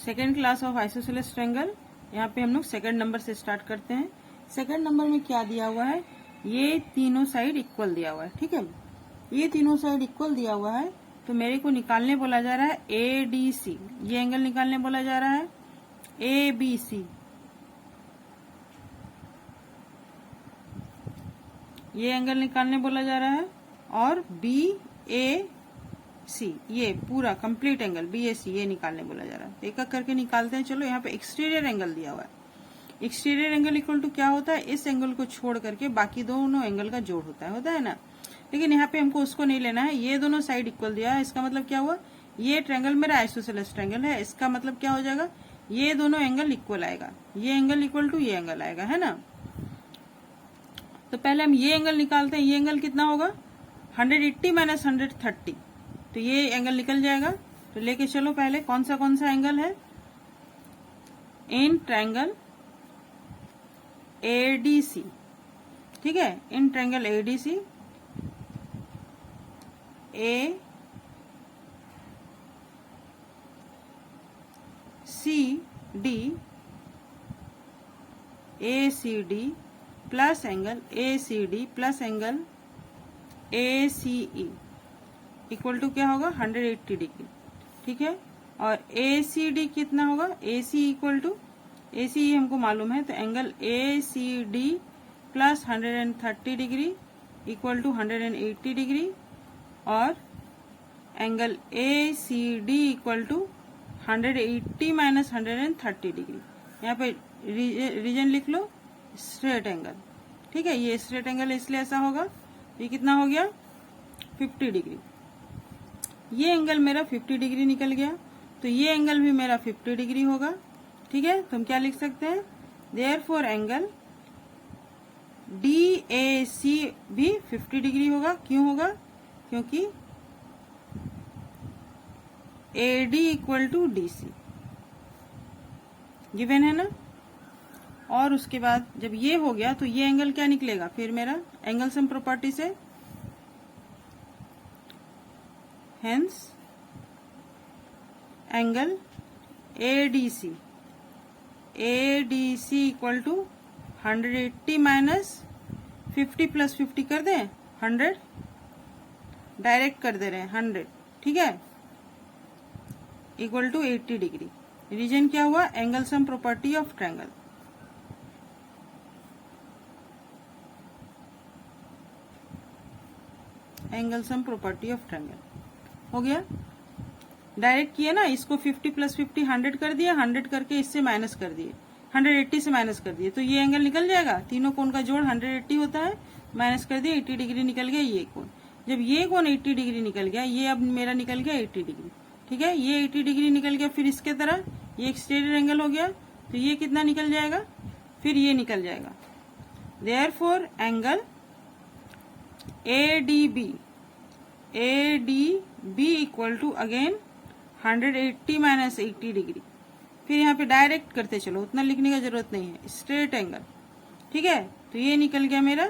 Second class of isosceles triangle. यहाँ पे हम लोग सेकेंड नंबर से स्टार्ट करते हैं। सेकेंड नंबर में क्या दिया हुआ है, ये तीनों साइड इक्वल दिया हुआ है। ठीक है, ये तीनों साइड इक्वल दिया हुआ है, तो मेरे को निकालने बोला जा रहा है ADC। ये एंगल निकालने बोला जा रहा है ABC। ये एंगल निकालने बोला जा रहा है और BAC, ये पूरा कंप्लीट एंगल BAC ये निकालने बोला जा रहा है। एक एक करके निकालते हैं। चलो, यहाँ पे एक्सटीरियर एंगल दिया हुआ है। एक्सटीरियर एंगल इक्वल टू क्या होता है, इस एंगल को छोड़ करके बाकी दोनों एंगल का जोड़ होता है ना। लेकिन यहाँ पे हमको उसको नहीं लेना है। ये दोनों साइड इक्वल दिया है, इसका मतलब क्या हुआ, ये ट्रायंगल मेरा आइसोसेलेस ट्रायंगल है। इसका मतलब क्या हो जाएगा, ये दोनों एंगल इक्वल आएगा। ये एंगल इक्वल टू ये एंगल आएगा, है ना। तो पहले हम ये एंगल निकालते हैं। ये एंगल कितना होगा, 180 माइनस 130, तो ये एंगल निकल जाएगा। तो लेके चलो पहले कौन सा एंगल है, इन ट्रायंगल ADC। ठीक है, in triangle ADC ACD plus angle ACD plus angle ACE equal to क्या होगा, 180 डिग्री। ठीक है, और ACD कितना होगा, AC इक्वल टू ACE हमको मालूम है, तो angle ACD plus 130 degree equal to 180 degree, और angle ACD equal to 180 minus 130 degree. यहाँ पे रीजन लिख लो, स्ट्रेट एंगल। ठीक है, ये स्ट्रेट एंगल इसलिए ऐसा होगा। ये कितना हो गया, 50 डिग्री। ये एंगल मेरा 50 डिग्री निकल गया, तो ये एंगल भी मेरा 50 डिग्री होगा। ठीक है, तो हम क्या लिख सकते हैं, देयरफॉर एंगल DAC भी 50 डिग्री होगा। क्यों होगा, क्योंकि AD equal to DC given है ना। और उसके बाद जब ये हो गया तो ये एंगल क्या निकलेगा, फिर मेरा एंगल सम प्रॉपर्टी से, hence angle ADC equal to 180 minus 50 plus 50 कर दें 100, डायरेक्ट कर दे रहे हैं 100। ठीक है, इक्वल टू 80 डिग्री। रीजन क्या हुआ, angle sum property of triangle. Angle sum property of triangle हो गया। डायरेक्ट किया ना, इसको 50 प्लस 50 100 कर दिया, 100 करके इससे माइनस कर दिए, 180 से माइनस कर दिए, तो ये एंगल निकल जाएगा। तीनों कोण का जोड़ 180 होता है, माइनस कर दिया 80 डिग्री निकल गया ये कोण। जब ये कोण 80 डिग्री निकल गया, ये अब मेरा निकल गया 80 डिग्री। ठीक है, ये 80 डिग्री निकल गया, फिर इसके तरह ये एक्सटीरियर एंगल हो गया, तो ये कितना निकल जाएगा, फिर ये निकल जाएगा। Therefore angle ADB equal to again 180 minus 80 degree. फिर यहाँ पे डायरेक्ट करते चलो, उतना लिखने का जरूरत नहीं है, स्ट्रेट एंगल। ठीक है, तो ये निकल गया मेरा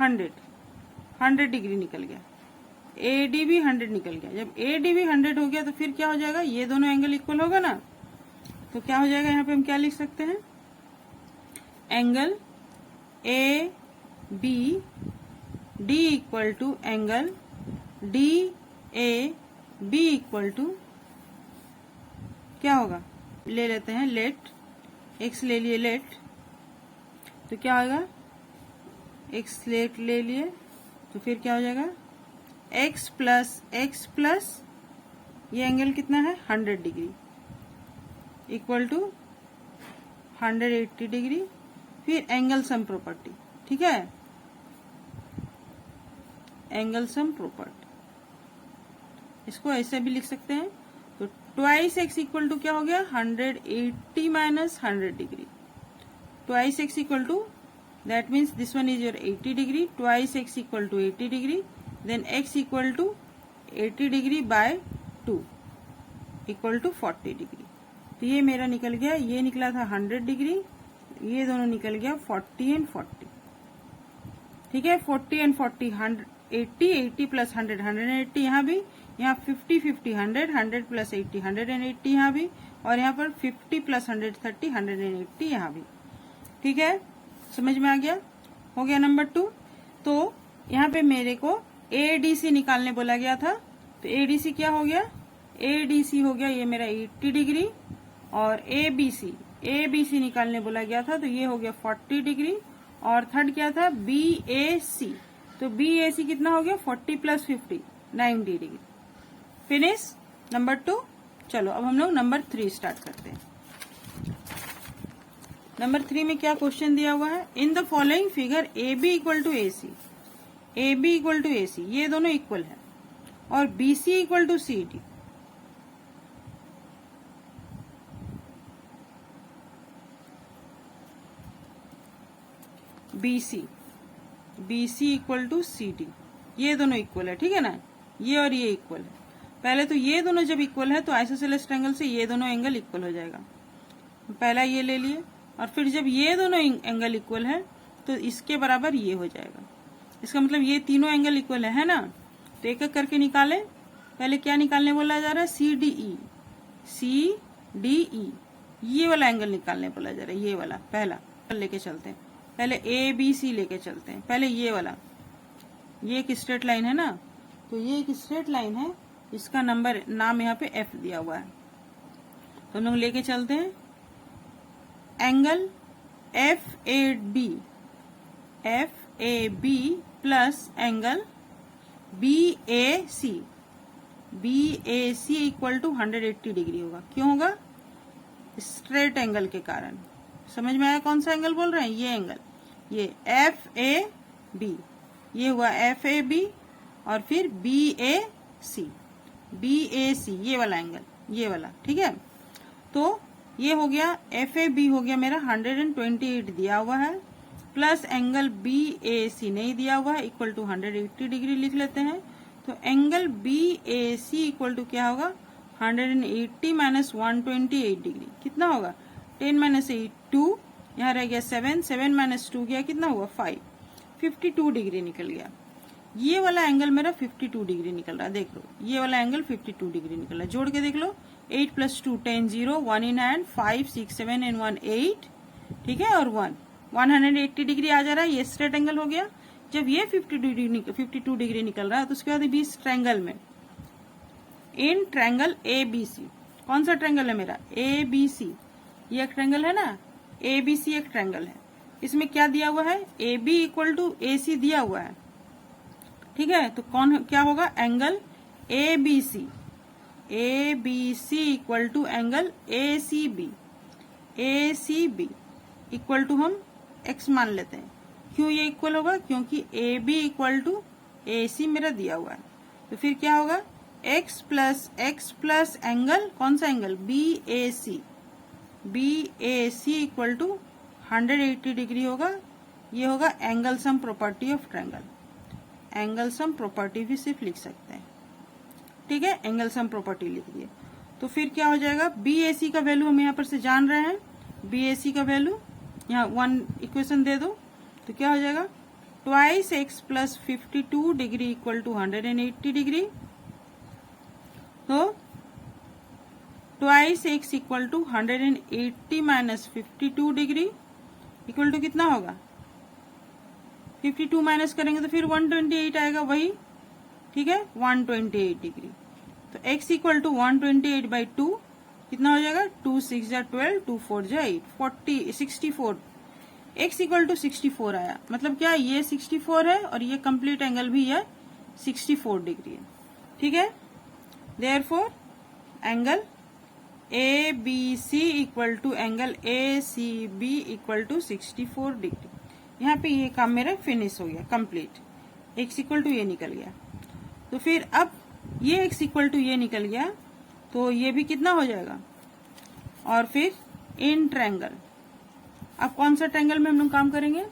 100 डिग्री निकल गया। ADB 100 निकल गया। जब ADB 100 हो गया तो फिर क्या हो जाएगा, ये दोनों एंगल इक्वल होगा ना, तो क्या हो जाएगा, यहाँ पे हम क्या लिख सकते हैं, angle ABD equal to angle DAB equal to क्या होगा, ले लेते हैं लेट, x ले लिए लेट, तो क्या होगा, x लेट ले लिए, तो फिर क्या हो जाएगा, x प्लस ये एंगल कितना है 100 डिग्री इक्वल टू 180 डिग्री। फिर एंगल सम प्रॉपर्टी। ठीक है, एंगल सम प्रॉपर्टी, इसको ऐसे भी लिख सकते हैं। तो ट्वाइस x इक्वल टू क्या हो गया, 180 minus 100 degree. Twice x equal to, that means this one is your 80 degree, twice x equal to 80 degree, then x equal to 80 degree by 2 equal to 40 degree. तो ये मेरा निकल गया, ये निकला था 100 डिग्री, ये दोनों निकल गया 40 एंड 40। ठीक है, 40 एंड 40 80, 80 प्लस 100, 180 यहाँ भी, यहाँ 50, 50, 100, 100 प्लस 80, 180 यहाँ भी, और यहाँ पर 50 प्लस 130, 180 यहाँ भी। ठीक है, समझ में आ गया? हो गया नंबर 2। तो यहाँ पे मेरे को ADC निकालने बोला गया था, तो ADC क्या हो गया? ADC हो गया ये मेरा 80 डिग्री, और ABC निकालने बोला गया था, तो ये हो गया 40 डिग्री, और थर्ड क्या था? BAC, तो BAC कितना हो गया? 40 प्लस 50, 90 डिग्री। Finish number 2। चलो अब हम लोग नंबर 3 स्टार्ट करते हैं। नंबर 3 में क्या क्वेश्चन दिया हुआ है? In the following figure AB equal to AC, AB equal to AC, ये दोनों इक्वल है, और BC equal to CD, BC equal to CD, ये दोनों इक्वल है। ठीक है ना, ये और ये इक्वल है। पहले तो ये दोनों जब इक्वल है तो आइसोसेलेस ट्रायंगल से ये दोनों एंगल इक्वल हो जाएगा। पहला ये ले लिए, और फिर जब ये दोनों एंगल इक्वल है तो इसके बराबर ये हो जाएगा। इसका मतलब ये तीनों एंगल इक्वल है ना, तो एक एक करके निकालें। पहले क्या निकालने बोला जा रहा है? CDE, ये वाला एंगल निकालने बोला जा रहा है, ये वाला पहला लेके चलते हैं। पहले ABC लेके चलते हैं। पहले ये वाला, ये एक स्ट्रेट लाइन है ना, तो ये एक स्ट्रेट लाइन है, इसका नाम यहाँ पे F दिया हुआ है, तो हम लोग लेके चलते हैं। Angle FAB plus angle BAC equal to 180 degree होगा। क्यों होगा? स्ट्रेट एंगल के कारण। समझ में आया कौन सा एंगल बोल रहे हैं? ये एंगल, ये FAB, ये हुआ FAB, और फिर BAC, ये वाला एंगल, ये वाला। ठीक है, तो ये हो गया FAB हो गया मेरा 128 दिया हुआ है, प्लस एंगल BAC नहीं दिया हुआ है, इक्वल टू 180 डिग्री लिख लेते हैं। तो एंगल BAC इक्वल टू क्या होगा? 180 माइनस 128 डिग्री, कितना होगा? 10 माइनस 8 2, यहाँ रह गया 7, 7 माइनस 2 गया, कितना हुआ? 5, 52 डिग्री निकल गया। ये वाला एंगल मेरा 52 डिग्री निकल रहा है, देख लो, ये वाला एंगल 52 डिग्री निकल रहा है। जोड़ के देख लो, 8 प्लस 2 10, 0, 1 इन हैंड, 5 6 7 एंड 1 8, ठीक है, और 1 180 डिग्री आ जा रहा है। ये स्ट्रेट एंगल हो गया। जब ये 52 डिग्री निकल रहा है, तो उसके बाद बीच ट्रायंगल में, इन ट्रायंगल ABC, कौन सा ट्रायंगल है मेरा? ABC, ये एक ट्रायंगल है ना, ABC एक ट्रायंगल है। इसमें क्या दिया हुआ है? AB इक्वल टू AC दिया हुआ है। ठीक है, तो कौन क्या होगा? Angle ABC equal to angle ACB equal to हम x मान लेते हैं। क्यों ये इक्वल होगा? क्योंकि AB इक्वल टू AC मेरा दिया हुआ है। तो फिर क्या होगा? x प्लस एंगल, कौन सा angle? BAC equal to 180 degree होगा। ये होगा angle sum property of triangle. Angle sum property भी सिर्फ लिख सकते हैं। ठीक है, एंगल सम प्रॉपर्टी लिख दिए। तो फिर क्या हो जाएगा? BAC का वैल्यू हम यहाँ पर से जान रहे हैं। BAC का वैल्यू यहाँ 1 इक्वेशन दे दो, तो क्या हो जाएगा? 2x plus 52 degree equal to 180 degree. तो 2x equal to 180 minus 52 degree equal to कितना होगा? 52 माइनस करेंगे तो फिर 128 आएगा, वही। ठीक है, 128 डिग्री। तो x इक्वल टू 128 बाई 2 कितना हो जाएगा? 2 6 जा 12, 2 4 जा 8, 40 64। x इक्वल टू 64 आया। मतलब क्या? ये 64 है और ये कंप्लीट एंगल भी है 64 डिग्री है। ठीक है, therefore angle ABC equal to angle ACB equal to 64 degree. यहाँ पे ये काम मेरा फिनिश हो गया, कंप्लीट। x इक्वल टू ये निकल गया। तो फिर अब ये x इक्वल टू ये निकल गया, तो ये भी कितना हो जाएगा? और फिर इन ट्रायंगल, अब कौन सा ट्रायंगल में हम लोग काम करेंगे?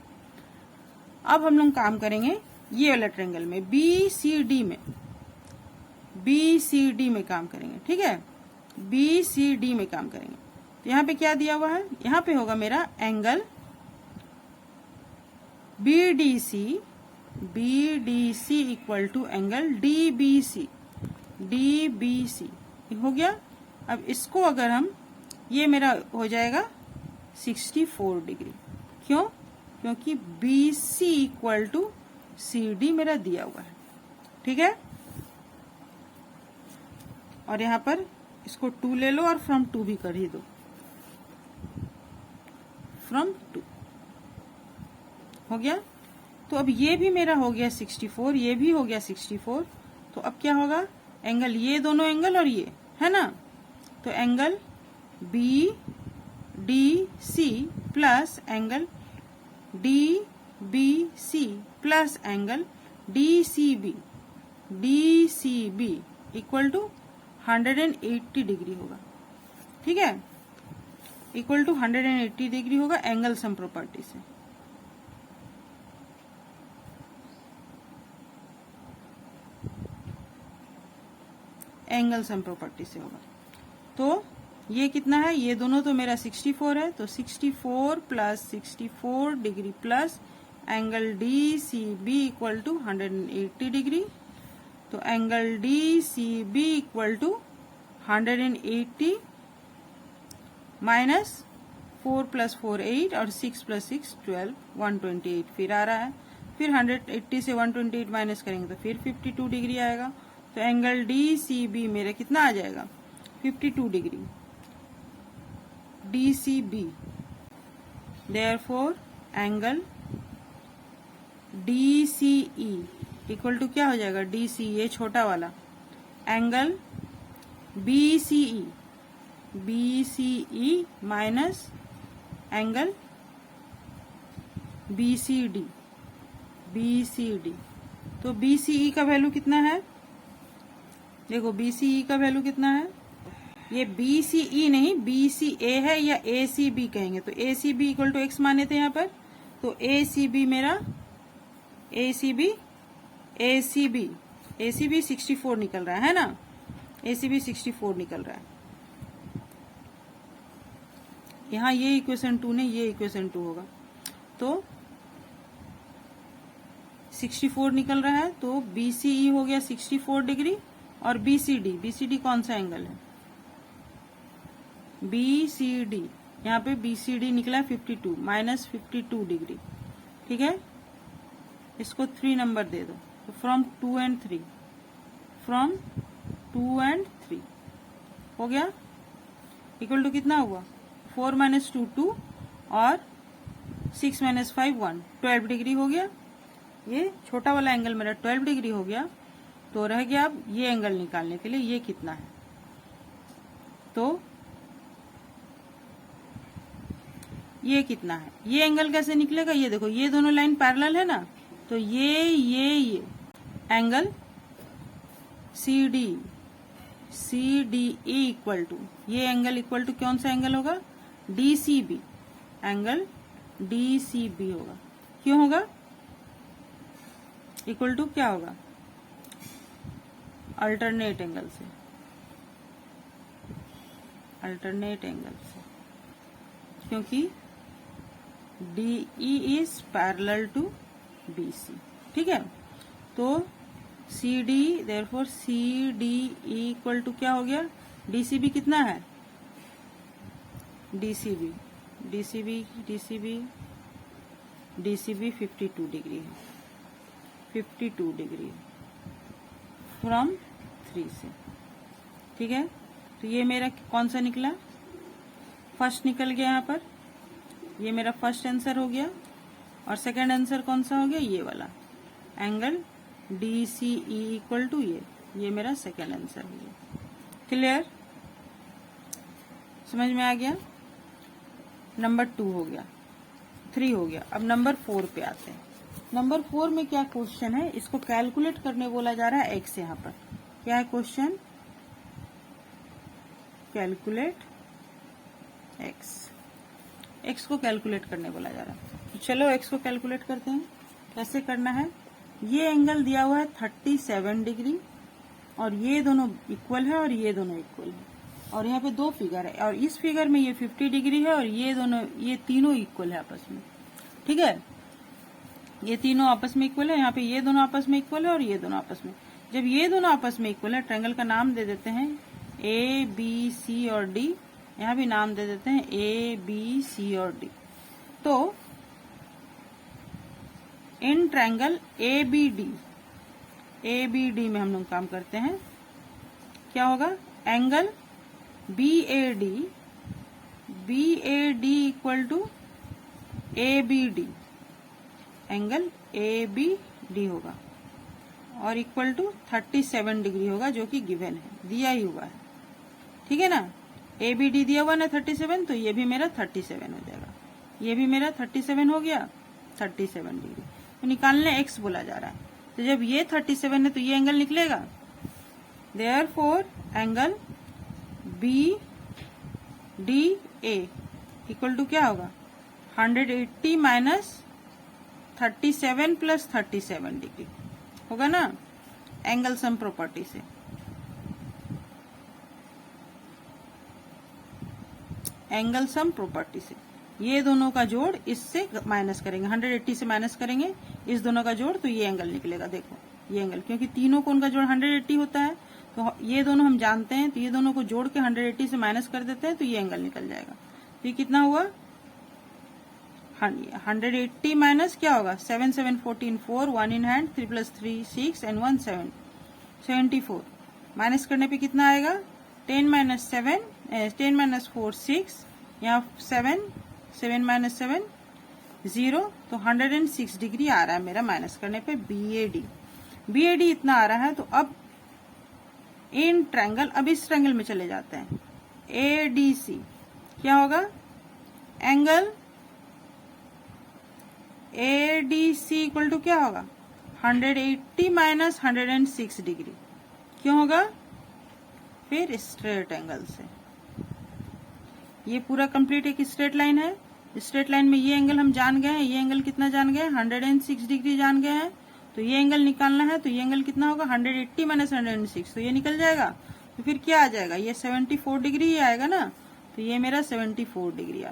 अब हम लोग काम करेंगे ये वाला ट्रायंगल में, BCD में काम करेंगे। ठीक है, BCD में काम करेंगे। तो यहाँ पे क्या दिया हुआ है? यहाँ पे होगा मेरा angle BDC BDC equal to angle DBC, DBC हो गया। अब इसको अगर हम, ये मेरा हो जाएगा 64 डिग्री। क्यों? क्योंकि BC इक्वल टू CD मेरा दिया हुआ है, ठीक है। और यहां पर इसको 2 ले लो और फ्रॉम 2 भी कर ही दो, फ्रॉम 2 हो गया। तो अब ये भी मेरा हो गया 64, ये भी हो गया 64। तो अब क्या होगा, एंगल, ये दोनों एंगल और ये है ना, तो angle BDC plus angle DBC plus angle DCB equal to 180 degree होगा, ठीक है, इक्वल टू 180 डिग्री होगा एंगल सम प्रॉपर्टी से। एंगल सम प्रॉपर्टी से होगा। तो ये कितना है, ये दोनों तो मेरा 64 है, तो 64 plus 64 degree plus angle DCB equal to 180 degree. तो angle DCB equal to 180 minus 4 plus 4 8 और 6 प्लस 6 12, 128 फिर आ रहा है। फिर 180 से 128 माइनस करेंगे तो फिर 52 डिग्री आएगा। तो एंगल DCB मेरा कितना आ जाएगा, 52 degree DCB। Therefore angle DCE equal to क्या हो जाएगा, DC ये छोटा वाला, angle BCE minus angle BCD। तो BCE का वैल्यू कितना है, देखो BCE का वैल्यू कितना है, ये BCE नहीं BCA है या ACB कहेंगे। तो ACB इक्वल टू x माने थे यहाँ पर, तो ACB मेरा ACB 64 निकल रहा है ना, ACB 64 निकल रहा है। यहाँ ये इक्वेशन 2 ने ये इक्वेशन 2 होगा, तो 64 निकल रहा है। तो BCE हो गया 64 डिग्री और BCD कौन सा एंगल है, BCD, यहाँ पे BCD निकला 52 माइनस 52 डिग्री, ठीक है। इसको 3 नंबर दे दो, तो फ्रॉम 2 and 3 हो गया, इक्वल टू कितना हुआ, 4 माइनस 2 2 और 6 माइनस 5 1, 12 डिग्री हो गया। ये छोटा वाला एंगल मेरा 12 डिग्री हो गया। तो रह गया अब ये एंगल निकालने के लिए ये कितना है, तो ये कितना है, ये एंगल कैसे निकलेगा, ये देखो ये दोनों लाइन पैरेलल है ना, तो ये एंगल CDE इक्वल टू, ये एंगल इक्वल टू कौन सा एंगल होगा, DCB, एंगल DCB होगा। क्यों होगा, इक्वल टू क्या होगा, अल्टरनेट एंगल से, क्योंकि DE is parallel to BC, ठीक है। तो CD, therefore CDE equal to क्या हो गया, DCB कितना है, DCB 52 डिग्री है, 52 डिग्री फ्रॉम 3 से, ठीक है। तो ये मेरा कौन सा निकला, फर्स्ट निकल गया यहाँ पर, ये मेरा फर्स्ट आंसर हो गया। और सेकंड आंसर कौन सा हो गया, ये वाला एंगल DCE इक्वल टू ये मेरा सेकंड आंसर हो गया। क्लियर, समझ में आ गया। नंबर 2 हो गया, 3 हो गया। अब नंबर 4 पे आते हैं। नंबर 4 में क्या क्वेश्चन है, इसको कैलकुलेट करने बोला जा रहा है x। यहाँ पर क्या है क्वेश्चन, कैलकुलेट x को कैलकुलेट करने बोला जा रहा है। तो चलो x को कैलकुलेट करते हैं। कैसे करना है, ये एंगल दिया हुआ है 37 डिग्री और ये दोनों इक्वल है और ये दोनों इक्वल है, और यहाँ पे 2 फिगर है और इस फिगर में ये 50 डिग्री है और ये तीनों इक्वल है आपस में, ठीक है। ये तीनों आपस में इक्वल है, यहाँ पे ये दोनों आपस में इक्वल है और ये दोनों आपस में। जब ये दोनों आपस में इक्वल है, ट्रायंगल का नाम दे देते हैं ए बी सी और डी, यहाँ भी नाम दे देते हैं ए बी सी और डी। तो इन ट्रायंगल ए बी डी में हम लोग काम करते हैं, क्या होगा, angle B A D equal to A B D, angle A B D होगा और इक्वल टू 37 डिग्री होगा, जो कि गिवन है, दिया ही हुआ है। ठीक है ना, ए बी डी दिया हुआ ना 37, तो ये भी मेरा 37 हो जाएगा, ये भी मेरा 37 हो गया, 37 डिग्री। तो निकालने एक्स बोला जा रहा है, तो जब ये 37 है तो ये एंगल निकलेगा। Therefore angle B D A equal to क्या होगा, 180 माइनस 37 प्लस 37 डिग्री होगा ना, एंगल सम प्रॉपर्टी से। एंगल सम प्रॉपर्टी से ये दोनों का जोड़ इससे माइनस करेंगे, 180 से माइनस करेंगे इस दोनों का जोड़, तो ये एंगल निकलेगा। देखो ये एंगल, क्योंकि तीनों कोण का जोड़ 180 होता है, तो ये दोनों हम जानते हैं, तो ये दोनों को जोड़ के 180 से माइनस कर देते हैं, तो ये एंगल निकल जाएगा। तो ये कितना हुआ, 180 माइनस क्या होगा, 7 7 14 4, 1 in hand, 3 plus 3 6 and 1 7, 74 minus करने पे कितना आएगा, 10 माइनस 4 6, यहाँ 7 माइनस 7 0, तो 106 डिग्री आ रहा है मेरा माइनस करने पे बी ए डी इतना आ रहा है। तो अब इन ट्रायंगल, अब इस ट्रायंगल में चले जाते हैं, ए डी सी क्या होगा, angle A D C equal to क्या होगा, 180 माइनस 106 डिग्री, क्यों होगा, फिर स्ट्रेट एंगल से। ये पूरा कंप्लीट एक स्ट्रेट लाइन है, स्ट्रेट लाइन में ये एंगल हम जान गए हैं, ये एंगल कितना जान गए हैं, 106 डिग्री जान गए हैं, तो ये एंगल निकालना है, तो ये एंगल कितना होगा, 180 माइनस 106, तो ये निकल जाएगा। तो फिर क्या आ जाएगा, ये 74 डिग्री ही आएगा ना, तो ये मेरा 74 डिग्री आ।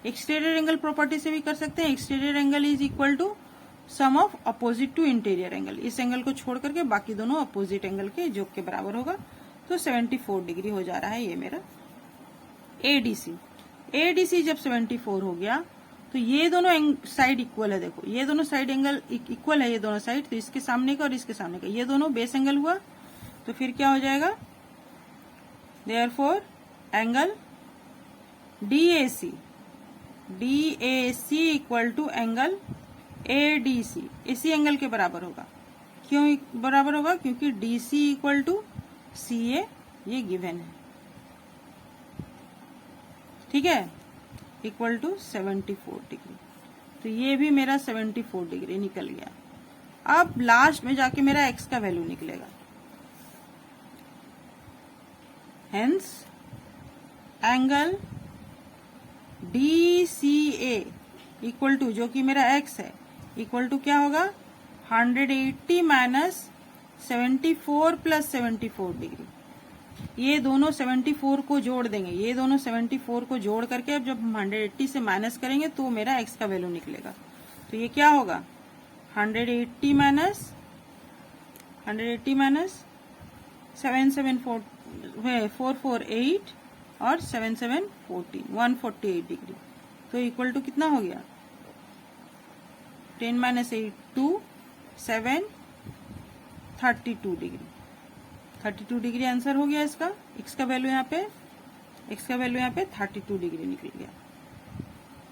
एक्सटीरियर एंगल प्रॉपर्टी से भी कर सकते हैं, exterior angle is equal to sum of opposite to interior angle, इस एंगल को छोड़ करके बाकी दोनों अपोजिट एंगल के योग के बराबर होगा, तो 74 डिग्री हो जा रहा है ये मेरा एडीसी जब 74 हो गया, तो ये दोनों साइड इक्वल है। देखो ये दोनों साइड एंगल इक्वल है, ये दोनों साइड, तो इसके सामने का और इसके सामने का, ये दोनों बेस एंगल हुआ, तो फिर क्या हो जाएगा, therefore angle DAC equal to angle ADC, इसी एंगल के बराबर होगा। क्यों बराबर होगा, क्योंकि डीसी इक्वल टू सीए ये गिवन है, ठीक है, इक्वल टू 74 डिग्री। तो ये भी मेरा 74 डिग्री निकल गया। अब लास्ट में जाके मेरा एक्स का वैल्यू निकलेगा, hence angle DCA equal to, जो कि मेरा एक्स है, इक्वल टू क्या होगा, 180 माइनस 74 प्लस 74 डिग्री। ये दोनों 74 को जोड़ देंगे, ये दोनों 74 को जोड़ करके अब जब हम 180 से माइनस करेंगे तो मेरा एक्स का वैल्यू निकलेगा। तो ये क्या होगा, 180 माइनस 448 और 7 7 14, 148 डिग्री। तो इक्वल टू कितना हो गया, 10 माइनस 8 2 7 32 डिग्री। 32 डिग्री आंसर हो गया इसका। एक्स का वैल्यू यहाँ पे 32 डिग्री निकल गया,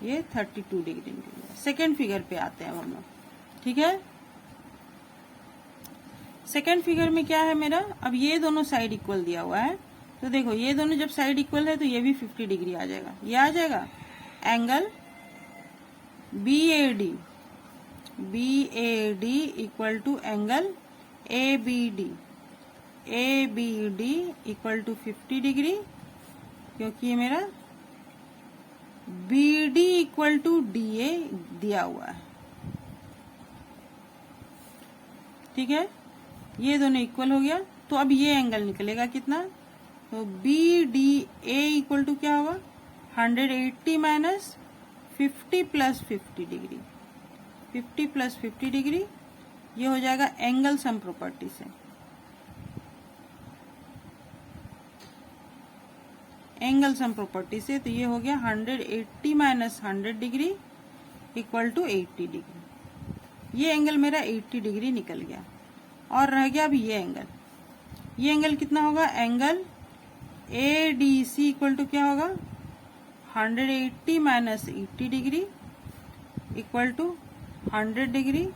ये 32 डिग्री निकल गया। सेकेंड फिगर पे आते हैं हम लोग, ठीक है। सेकेंड फिगर में क्या है मेरा, अब ये दोनों साइड इक्वल दिया हुआ है, तो देखो ये दोनों जब साइड इक्वल है तो ये भी 50 डिग्री आ जाएगा, ये आ जाएगा। Angle BAD equal to angle ABD equal to 50 degree, क्योंकि ये मेरा BD इक्वल टू DA दिया हुआ है, ठीक है। ये दोनों इक्वल हो गया, तो अब ये एंगल निकलेगा कितना, तो BDA इक्वल टू क्या होगा, 180 minus 50 plus 50 degree. 50 plus 50 degree, ये हो जाएगा एंगल सम प्रॉपर्टी से। एंगल सम प्रॉपर्टी से तो ये हो गया 180 minus 100 degree equal to 80 degree. ये एंगल मेरा 80 डिग्री निकल गया और रह गया अभी ये एंगल। ये एंगल कितना होगा? एंगल ADC इक्वल टू क्या होगा? 180 minus 80 degree equal to 100 degree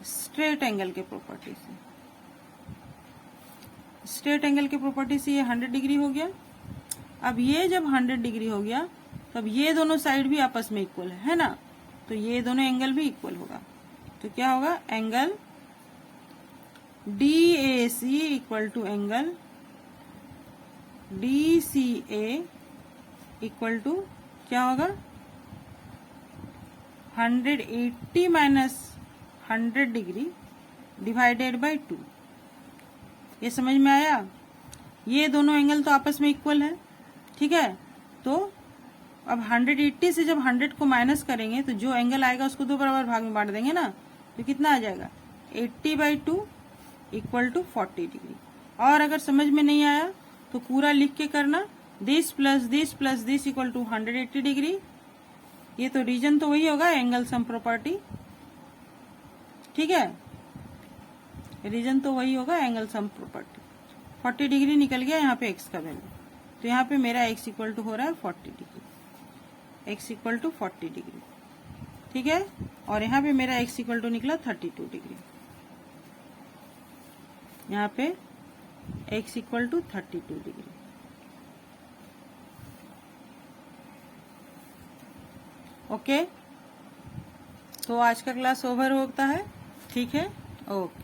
straight angle के प्रॉपर्टी से। स्ट्रेट एंगल के प्रॉपर्टी से ये 100 डिग्री हो गया। अब ये जब 100 डिग्री हो गया तब ये दोनों साइड भी आपस में इक्वल है ना, तो ये दोनों एंगल भी इक्वल होगा। तो क्या होगा? Angle DAC equal to angle DCA equal to क्या होगा? 180 माइनस 100 डिग्री डिवाइडेड बाय 2। ये समझ में आया? ये दोनों एंगल तो आपस में इक्वल है, ठीक है। तो अब 180 से जब 100 को माइनस करेंगे तो जो एंगल आएगा उसको दो बराबर भाग में बांट देंगे ना, तो कितना आ जाएगा? 80/2 इक्वल टू 40 डिग्री। और अगर समझ में नहीं आया तो पूरा लिख के करना, this plus this plus this equal to 180 degree. ये तो रीजन तो वही होगा, एंगल सम प्रॉपर्टी, ठीक है। रीजन तो वही होगा, एंगल सम प्रॉपर्टी। 40 डिग्री निकल गया यहाँ पे x का वैल्यू, तो यहाँ पे मेरा x इक्वल टू हो रहा है 40 degree. x equal to 40 degree, ठीक है। और यहाँ पे मेरा x इक्वल टू निकला 32 डिग्री। यहाँ पे x equal to 32 degree. Okay, तो आज का क्लास ओवर होता है, ठीक है। ओके।